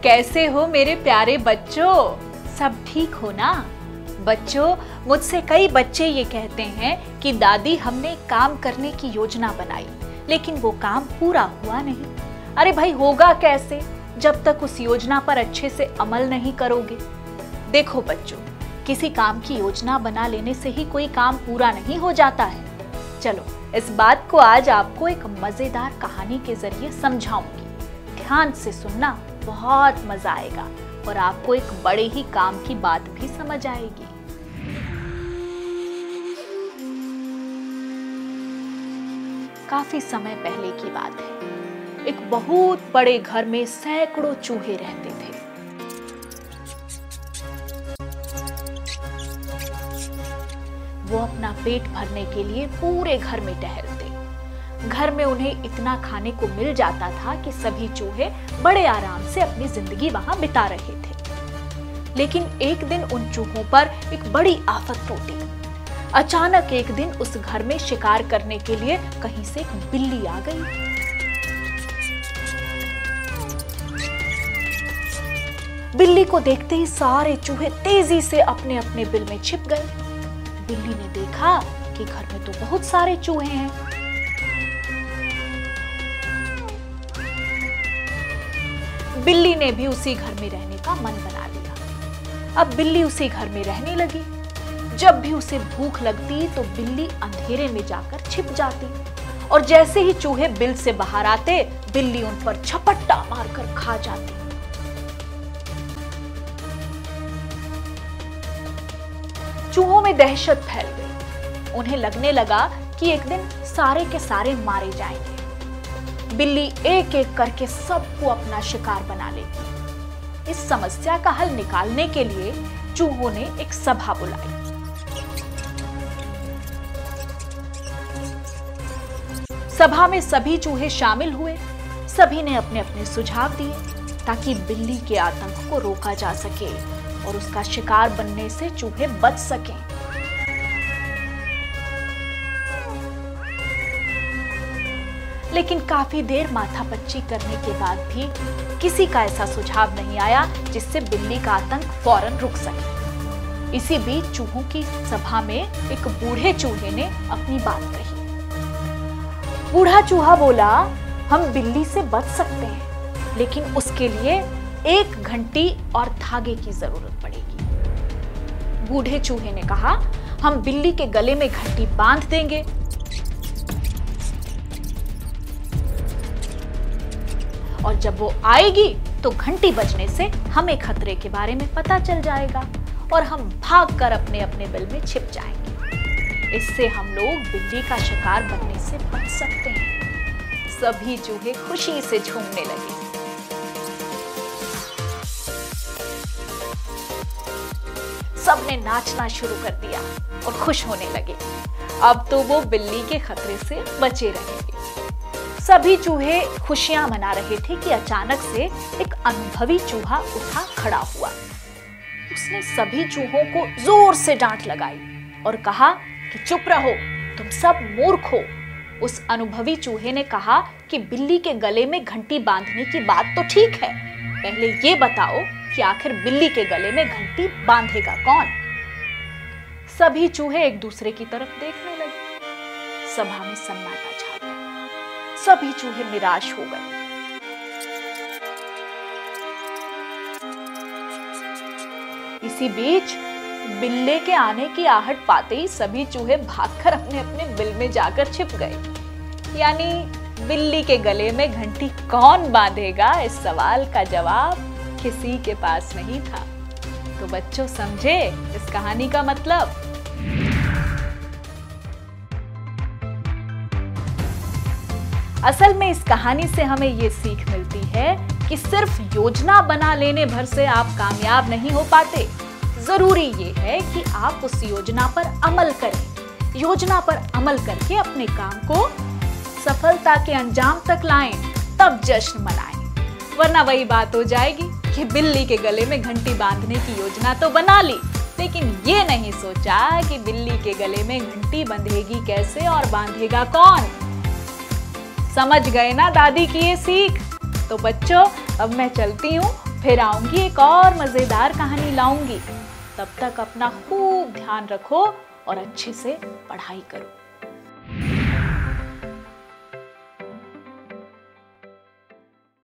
कैसे हो मेरे प्यारे बच्चों? सब ठीक हो ना? बच्चों, मुझसे कई बच्चे ये कहते हैं कि दादी हमने एक काम करने की योजना बनाई, लेकिन वो काम पूरा हुआ नहीं। अरे भाई, होगा कैसे जब तक उस योजना पर अच्छे से अमल नहीं करोगे? देखो बच्चों, किसी काम की योजना बना लेने से ही कोई काम पूरा नहीं हो जाता है। चलो, इस बात को आज आपको एक मजेदार कहानी के जरिए समझाऊंगी। ध्यान से सुनना, बहुत मजा आएगा और आपको एक बड़े ही काम की बात भी समझ आएगी। काफी समय पहले की बात है। एक बहुत बड़े घर में सैकड़ों चूहे रहते थे। वो अपना पेट भरने के लिए पूरे घर में टहलते। घर में उन्हें इतना खाने को मिल जाता था कि सभी चूहे बड़े आराम से अपनी जिंदगी वहां बिता रहे थे। लेकिन एक दिन उन चूहों पर एक बड़ी आफत टूटी। अचानक एक दिन उस घर में शिकार करने के लिए कहीं से एक बिल्ली आ गई। बिल्ली को देखते ही सारे चूहे तेजी से अपने अपने बिल में छिप गए। बिल्ली ने देखा कि घर में तो बहुत सारे चूहे हैं। बिल्ली ने भी उसी घर में रहने का मन बना लिया। अब बिल्ली उसी घर में रहने लगी। जब भी उसे भूख लगती तो बिल्ली अंधेरे में जाकर छिप जाती और जैसे ही चूहे बिल से बाहर आते, बिल्ली उन पर झपट्टा मारकर खा जाती। चूहों में दहशत फैल गई। उन्हें लगने लगा कि एक दिन सारे के सारे मारे जाएंगे। बिल्ली एक एक करके सबको अपना शिकार बना लेगी। इस समस्या का हल निकालने के लिए चूहों ने एक सभा बुलाई। सभा में सभी चूहे शामिल हुए। सभी ने अपने अपने सुझाव दिए ताकि बिल्ली के आतंक को रोका जा सके और उसका शिकार बनने से चूहे बच सकें। लेकिन काफी देर माथापच्ची करने के बाद भी किसी का ऐसा सुझाव नहीं आया जिससे बिल्ली का आतंक फौरन रुक सके। इसी बीच चूहों की सभा में एक बूढ़े चूहे ने अपनी बात कही। बूढ़ा चूहा बोला, हम बिल्ली से बच सकते हैं, लेकिन उसके लिए एक घंटी और धागे की जरूरत पड़ेगी। बूढ़े चूहे ने कहा, हम बिल्ली के गले में घंटी बांध देंगे और जब वो आएगी तो घंटी बजने से हमें खतरे के बारे में पता चल जाएगा और हम भागकर अपने अपने बिल में छिप जाएंगे। इससे हम लोग बिल्ली का शिकार बनने से बच सकते हैं। सभी चूहे खुशी से झूमने लगे। सबने नाचना शुरू कर दिया और खुश होने लगे। अब तो वो बिल्ली के खतरे से बचे रहेंगे। सभी चूहे खुशियां मना रहे थे कि अचानक से एक अनुभवी चूहा उठा खड़ा हुआ। उसने सभी चूहों को जोर से डांट लगाई और कहा कि चुप रहो, तुम सब मूर्ख हो। उस अनुभवी चूहे ने कहा कि बिल्ली के गले में घंटी बांधने की बात तो ठीक है, पहले ये बताओ कि आखिर बिल्ली के गले में घंटी बांधेगा कौन? सभी चूहे एक दूसरे की तरफ देखने लगे। सभा में सन्नाटा छा गया। सभी चूहे निराश हो गए। इसी बीच बिल्ली के आने की आहट पाते ही सभी चूहे भागकर अपने अपने बिल में जाकर छिप गए। यानी बिल्ली के गले में घंटी कौन बांधेगा, इस सवाल का जवाब किसी के पास नहीं था। तो बच्चों, समझे इस कहानी का मतलब? असल में इस कहानी से हमें ये सीख मिलती है कि सिर्फ योजना बना लेने भर से आप कामयाब नहीं हो पाते। जरूरी ये है कि आप उस योजना पर अमल करें। योजना पर अमल करके अपने काम को सफलता के अंजाम तक लाएं, तब जश्न मनाएं। वरना वही बात हो जाएगी कि बिल्ली के गले में घंटी बांधने की योजना तो बना ली, लेकिन ये नहीं सोचा कि बिल्ली के गले में घंटी बंधेगी कैसे और बांधेगा कौन। समझ गए ना दादी की ये सीख? तो बच्चों, अब मैं चलती हूँ, फिर आऊंगी, एक और मजेदार कहानी लाऊंगी। तब तक अपना खूब ध्यान रखो और अच्छे से पढ़ाई करो।